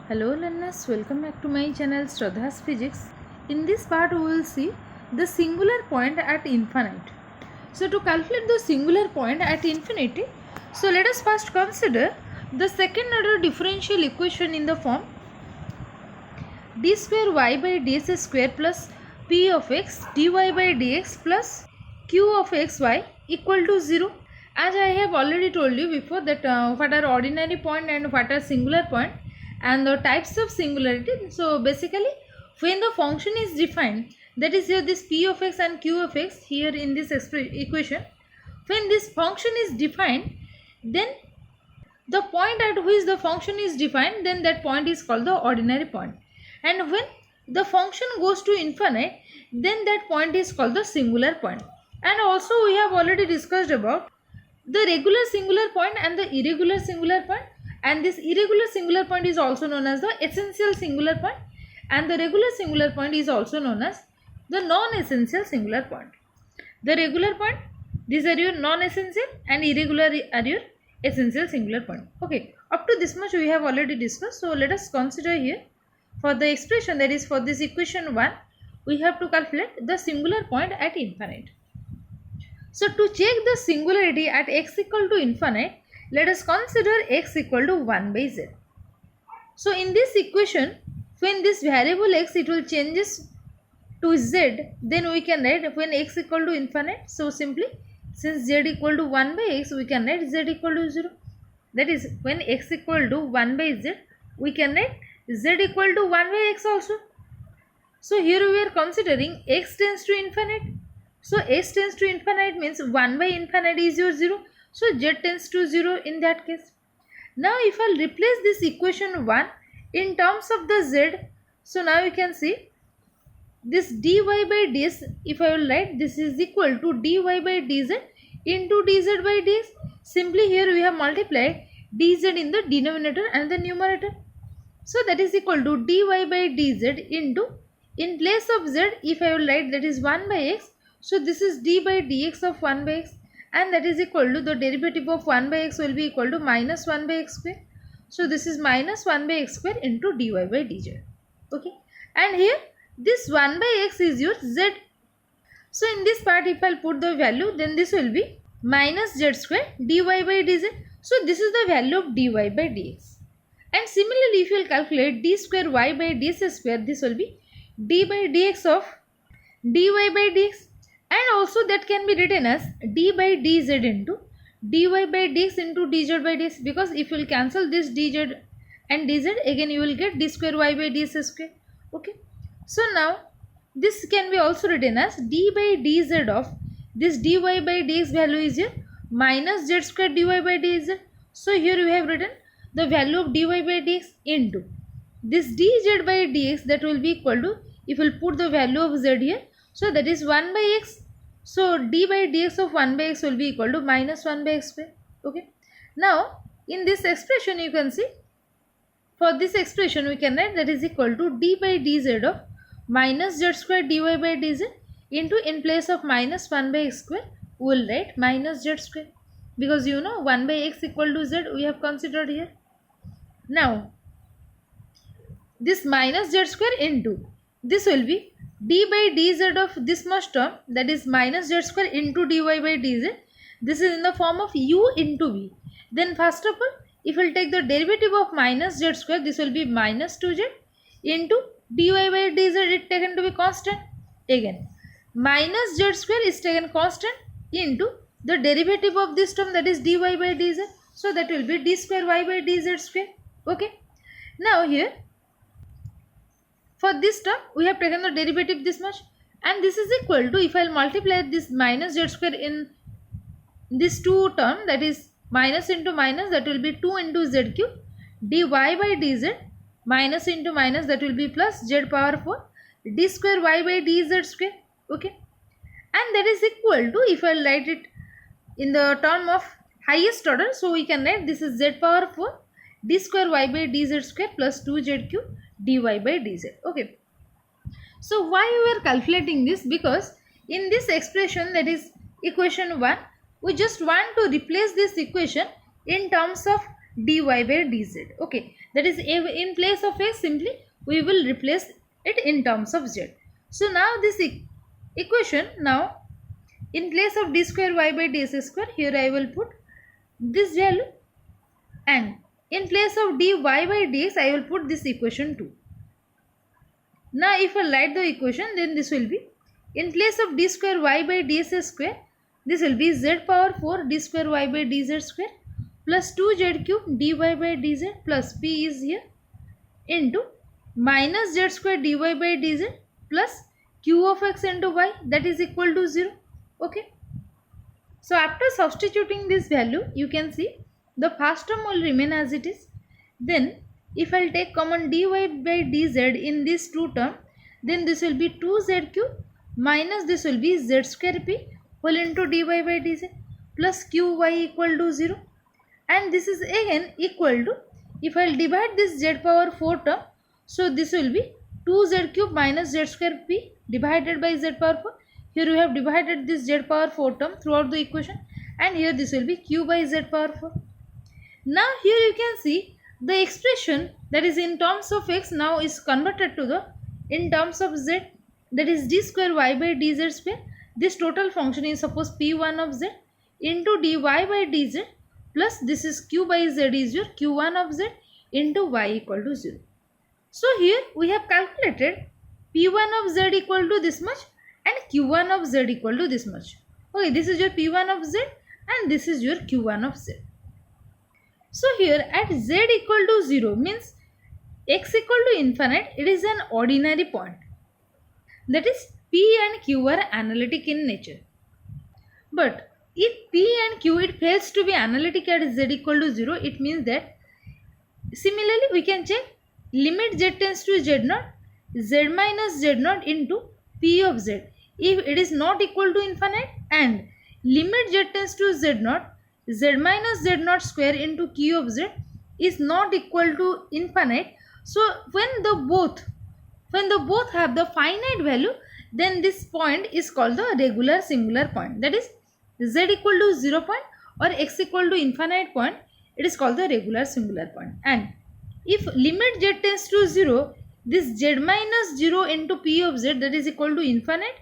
Hello learners, welcome back to my channel Shraddha's Physics. In this part we will see the singular point at infinite. So to calculate the singular point at infinity, so let us first consider the second order differential equation in the form d square y by ds square plus p of x dy by dx plus q of xy equal to 0. As I have already told you before that what are ordinary point and what are singular point and the types of singularity. So basically when the function is defined, that is here this p of x and q of x here in this equation, when this function is defined, then the point at which the function is defined, then that point is called the ordinary point, and when the function goes to infinite, then that point is called the singular point. And also we have already discussed about the regular singular point and the irregular singular point, and this irregular singular point is also known as the essential singular point, and the regular singular point is also known as the non-essential singular point. The regular point, these are your non-essential, and irregular are your essential singular point. Okay, up to this much we have already discussed. So let us consider here for the expression, that is for this equation 1, we have to calculate the singular point at infinite. So to check the singularity at x equal to infinite, let us consider x equal to 1 by z. So in this equation, when this variable x it will changes to z, then we can write when x equal to infinite. So simply since z equal to 1 by x, we can write z equal to 0. That is when x equal to 1 by z, we can write z equal to 1 by x also. So here we are considering x tends to infinite. So s tends to infinite means 1 by infinite is your 0. So z tends to 0 in that case. Now if I replace this equation 1 in terms of the z, so now you can see this dy by ds, if I will write, this is equal to dy by dz into dz by dx. Simply here we have multiplied dz in the denominator and the numerator. So that is equal to dy by dz into, in place of z, if I will write, that is 1 by x. So this is d by dx of 1 by x, and that is equal to the derivative of 1 by x will be equal to minus 1 by x square. So this is minus 1 by x square into dy by dz. Okay, and here this 1 by x is your z. So in this part if I will put the value, then this will be minus z square dy by dz. So this is the value of dy by dx. And similarly if you will calculate d square y by ds square, this will be d by dx of dy by dx. And also that can be written as d by dz into dy by dx into dz by dx, because if you will cancel this dz and dz, again you will get d square y by ds square. Okay, so now this can be also written as d by dz of this dy by dx value is here minus z square dy by dz. So here we have written the value of dy by dx into this dz by dx, that will be equal to, if we will put the value of z here, so that is 1 by x. So d by dx of 1 by x will be equal to minus 1 by x square. Okay, now in this expression you can see, for this expression we can write that is equal to d by dz of minus z square dy by dz into, in place of minus 1 by x square we will write minus z square, because you know 1 by x equal to z we have considered here. Now this minus z square into, this will be d by dz of this much term, that is minus z square into dy by dz. This is in the form of u into v. Then first of all, if we will take the derivative of minus z square, this will be minus 2z into dy by dz is taken to be constant. Again minus z square is taken constant into the derivative of this term, that is dy by dz. So that will be d square y by dz square. Okay, now here for this term we have taken the derivative this much, and this is equal to, if I will multiply this minus z square in this two term, that is minus into minus, that will be 2 into z cube dy by dz minus into minus, that will be plus z power 4 d square y by dz square. Okay, and that is equal to, if I will write it in the term of highest order, so we can write this is z power 4 d square y by dz square plus 2z cube dy by dz. Okay, so why we are calculating this? Because in this expression, that is equation 1, we just want to replace this equation in terms of dy by dz. Okay, that is in place of x, simply we will replace it in terms of z. So now this equation, now in place of d square y by dx square, here I will put this value, and in place of dy by dx I will put this equation 2. Now if I write the equation, then this will be, in place of d square y by ds square, this will be z power 4 d square y by dz square plus 2z cube dy by dz plus p is here into minus z square dy by dz plus q of x into y, that is equal to 0. Okay. So after substituting this value, you can see the first term will remain as it is. Then if I will take common dy by dz in this two term, then this will be 2z cube minus this will be z square p whole into dy by dz plus qy equal to 0. And this is again equal to, if I will divide this z power 4 term, so this will be 2z cube minus z square p divided by z power 4. Here we have divided this z power 4 term throughout the equation, and here this will be q by z power 4. Now here you can see the expression that is in terms of x now is converted to the in terms of z, that is d square y by dz square. This total function is suppose p1 of z into dy by dz plus this is q by z is your q1 of z into y equal to 0. So here we have calculated p1 of z equal to this much and q1 of z equal to this much. Okay, this is your p1 of z and this is your q1 of z. So here at z equal to 0 means x equal to infinite, it is an ordinary point. That is p and q are analytic in nature. But if p and q it fails to be analytic at z equal to 0, it means that similarly we can check limit z tends to z naught, z minus z naught into p of z. If it is not equal to infinite, and limit z tends to z naught, z minus z naught square into q of z is not equal to infinite. So when the both have the finite value, then this point is called the regular singular point. That is z equal to 0 point or x equal to infinite point, it is called the regular singular point. And if limit z tends to 0, this z minus 0 into p of z, that is equal to infinite,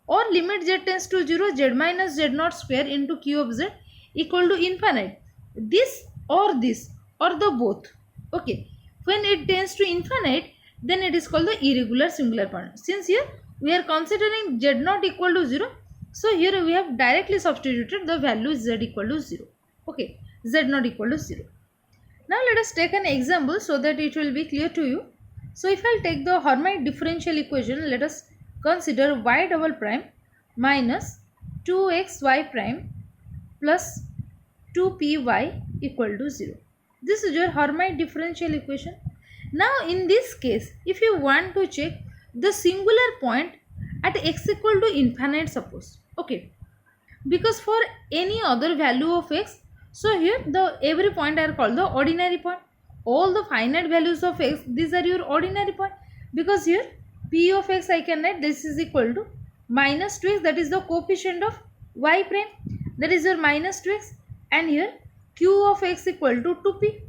or limit z tends to 0, z minus z naught square into q of z equal to infinite. This or the both. Okay. When it tends to infinite, then it is called the irregular singular point. Since here we are considering z naught equal to 0, so here we have directly substituted the value z equal to 0. Okay, z naught equal to 0. Now let us take an example so that it will be clear to you. So if I will take the Hermite differential equation, let us consider y double prime minus 2xy prime plus 2py equal to 0. This is your Hermite differential equation. Now in this case, if you want to check the singular point at x equal to infinite, suppose, okay, because for any other value of x, so here the every point are called the ordinary point. All the finite values of x, these are your ordinary point, because here p of x I can write this is equal to minus 2x, that is the coefficient of y prime, that is your minus 2x, and here q of x equal to 2p,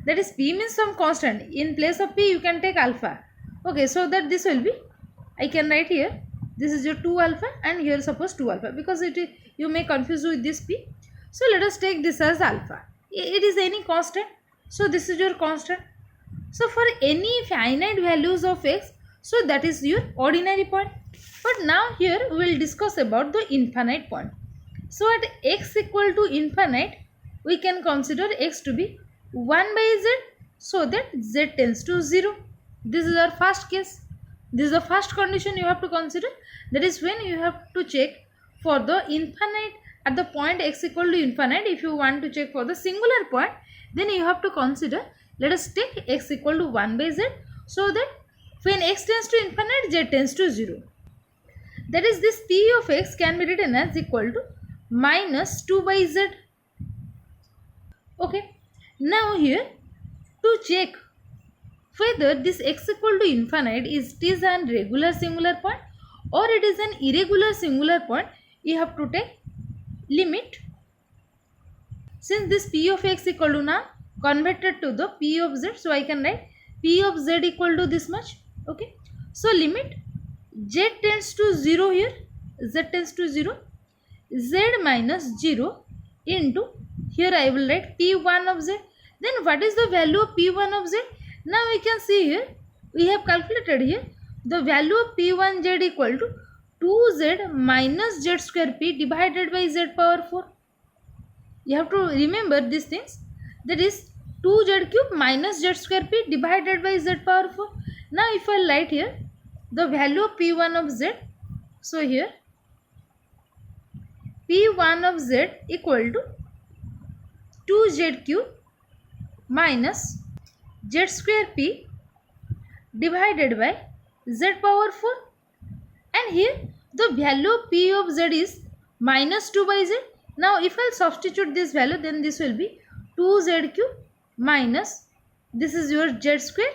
that is p means some constant. In place of p you can take alpha. Okay, so that this will be, I can write here, this is your 2 alpha and here suppose 2 alpha, because you may confuse with this p. So let us take this as alpha. It is any constant, so this is your constant. So for any finite values of x, so that is your ordinary point. But now here we will discuss about the infinite point. So at x equal to infinite, we can consider x to be 1 by z, so that z tends to 0. This is our first case. This is the first condition you have to consider. That is when you have to check for the infinite at the point x equal to infinite. If you want to check for the singular point, then you have to consider, let us take x equal to 1 by z, so that when x tends to infinite, z tends to 0. That is this p of x can be written as equal to minus 2 by z. Okay. Now here to check whether this x equal to infinite is an regular singular point or it is an irregular singular point, you have to take limit Since this p of x equal to now converted to the p of z, so I can write p of z equal to this much. Okay, so limit z tends to 0 here, z tends to 0, z minus 0 into, here I will write p1 of z. Then what is the value of p1 of z? Now we can see here, we have calculated here the value of p1 z equal to 2z minus z square p divided by z power 4. You have to remember these things, that is 2z cube minus z square p divided by z power 4. Now if I write here the value of p1 of z, so here p1 of z equal to 2z cube minus z square p divided by z power 4, and here the value of p of z is minus 2 by z. Now if I substitute this value, then this will be 2z cube minus, this is your z square,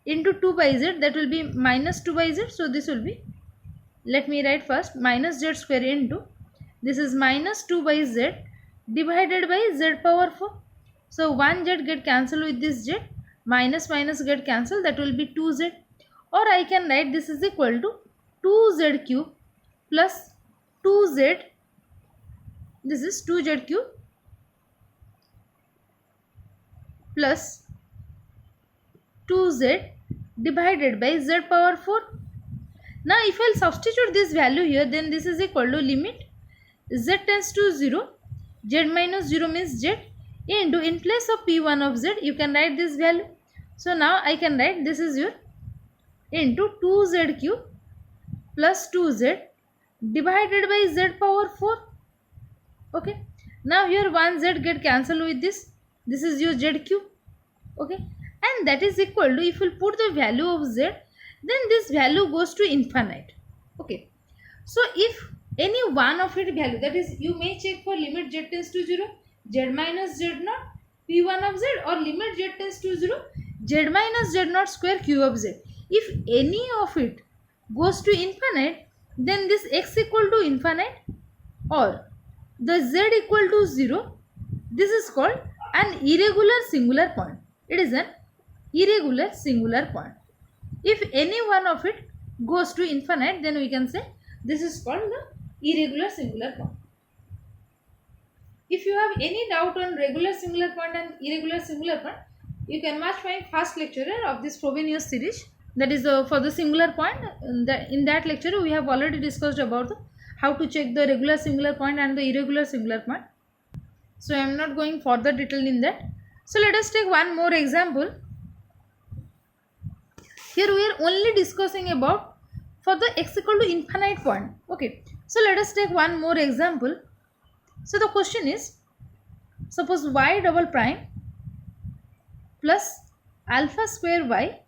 into 2 by z, that will be minus 2 by z. So this will be, let me write first, minus z square into, this is minus 2 by z divided by z power 4. So 1 z get cancelled with this z, minus minus get cancelled, that will be 2z. Or I can write this is equal to 2z cube plus 2z, this is 2z cube plus 2z divided by z power 4. Now if I will substitute this value here, then this is equal to limit z tends to 0, z minus 0 means z, into, in place of p1 of z you can write this value. So now I can write this is your into 2z cube plus 2z divided by z power 4. Okay, now here 1z get cancelled with this, this is your z cube. Okay, and that is equal to, if you put the value of z, then this value goes to infinite. Okay, so if any one of its value, that is you may check for limit z tends to 0, z minus z naught p1 of z, or limit z tends to 0, z minus z naught square q of z. If any of it goes to infinite, then this x equal to infinite or the z equal to 0, this is called an irregular singular point. It is an irregular singular point. If any one of it goes to infinite, then we can say this is called the irregular singular point. If you have any doubt on regular singular point and irregular singular point, you can watch my first lecture of this Frobenius series, that is for the singular point. In that lecture we have already discussed about how to check the regular singular point and the irregular singular point. So I am not going further detail in that. So let us take one more example. Here we are only discussing about for the x equal to infinite point. Okay, so let us take one more example. So the question is, suppose y double prime plus alpha square y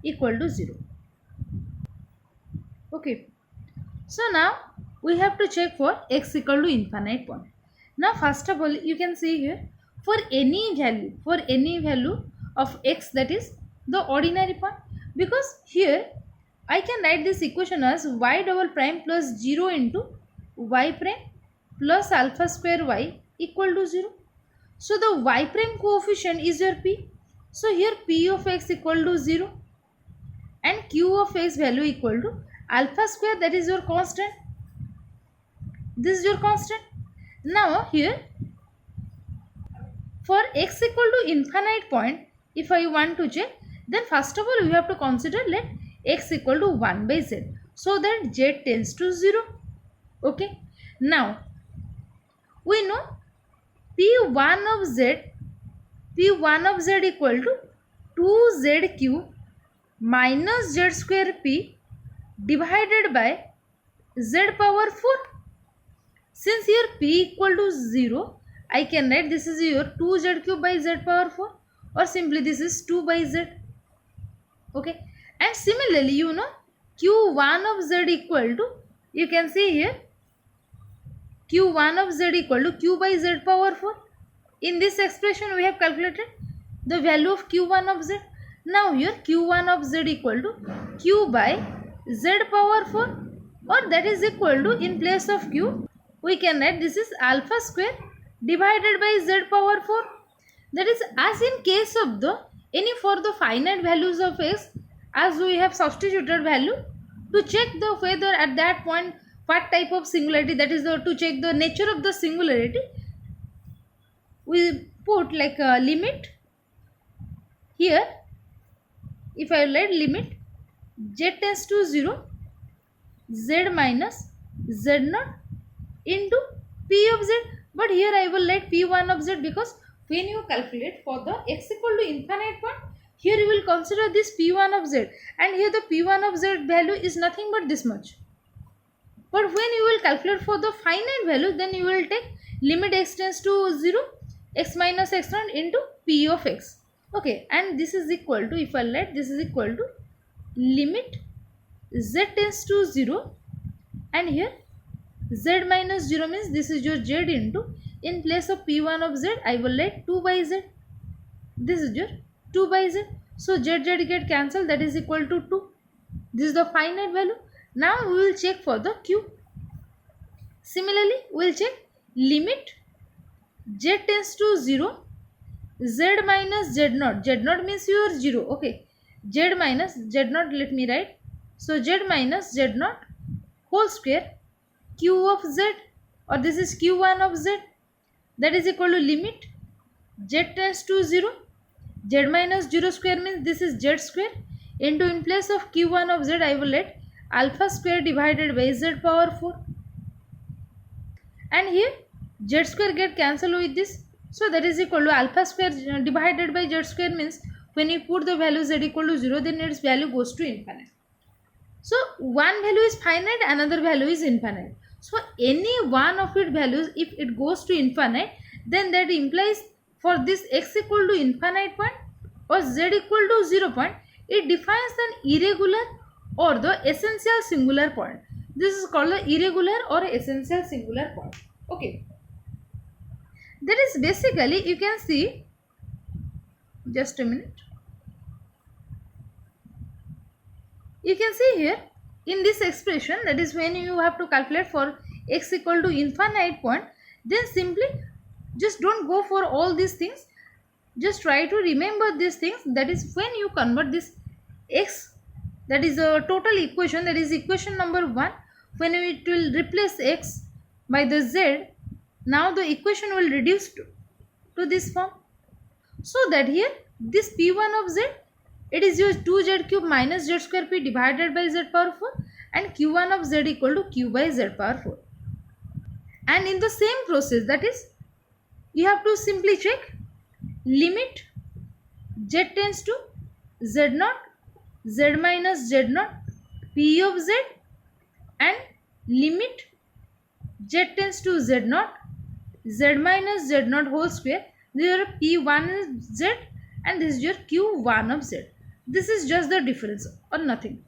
equal to 0. Okay, so now we have to check for x equal to infinite point. Now first of all, you can see here, for any value of x, that is the ordinary point, because here I can write this equation as y double prime plus 0 into y prime plus alpha square y equal to 0. So the y prime coefficient is your p. So here p of x equal to 0 and q of x value equal to alpha square, that is your constant. This is your constant. Now here for x equal to infinite point, if I want to check, then first of all we have to consider let x equal to 1 by z, so that z tends to 0. Okay, now we know p1 of z equal to 2z cube minus z square p divided by z power 4. Since here p equal to 0, I can write this is your 2z cube by z power 4, or simply this is 2 by z. Okay, and similarly you know q1 of z equal to, you can see here q1 of z equal to q by z power 4. In this expression we have calculated the value of q1 of z. Now here q1 of z equal to q by z power 4, or that is equal to, in place of q we can write this is alpha square divided by z power 4. That is, as in case of the any for the finite values of x, as we have substituted value to check the whether at that point what type of singularity, that is to check the nature of the singularity, we put like a limit here. If I write limit z tends to 0, z minus z naught into p of z, but here I will write p1 of z, because when you calculate for the x equal to infinite point, here you will consider this p1 of z, and here the p1 of z value is nothing but this much. But when you will calculate for the finite value, then you will take limit x tends to 0, x minus x naught into p of x. Okay, and this is equal to, if I let this is equal to limit z tends to 0, and here z minus 0 means this is your z into, in place of p1 of z I will let 2 by z. This is your 2 by z. So z get cancelled, that is equal to 2. This is the finite value. Now we will check for the q. Similarly, we will check limit z tends to 0, z minus z naught. Z naught means your 0. Okay. Z minus z naught, let me write. So z minus z naught whole square q of z, or this is q1 of z, that is equal to limit z tends to 0, z minus 0 square means this is z square, into, in place of q1 of z I will let alpha square divided by z power 4, and here z square get cancelled with this, so that is equal to alpha square divided by z square means when you put the value z equal to 0, then its value goes to infinite. So one value is finite, another value is infinite. So any one of its values, if it goes to infinite, then that implies for this x equal to infinite point or z equal to 0 point, it defines an irregular or the essential singular point. This is called the irregular or essential singular point. Okay. That is basically, you can see, just a minute. You can see here in this expression, that is when you have to calculate for x equal to infinite point, then simply just don't go for all these things, just try to remember these things. That is when you convert this x, that is a total equation, that is equation number 1, when it will replace x by the z, now the equation will reduce to this form. So that here this p1 of z, it is your 2z cube minus z square p divided by z power 4, and q1 of z equal to q by z power 4. And in the same process, that is, you have to simply check limit z tends to z naught, z minus z naught, p of z, and limit z tends to z naught, z minus z naught whole square. This is your p1 z and this is your q1 of z. This is just the difference or nothing.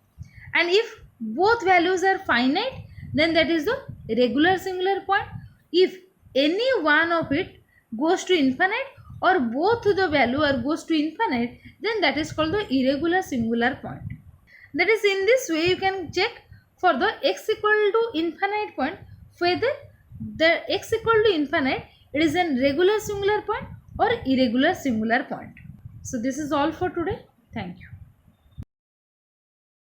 And if both values are finite, then that is the regular singular point. If any one of it goes to infinite or both the value are goes to infinite, then that is called the irregular singular point. That is, in this way you can check for the x equal to infinite point whether the x equal to infinite, it is a regular singular point or irregular singular point. So this is all for today. Thank you.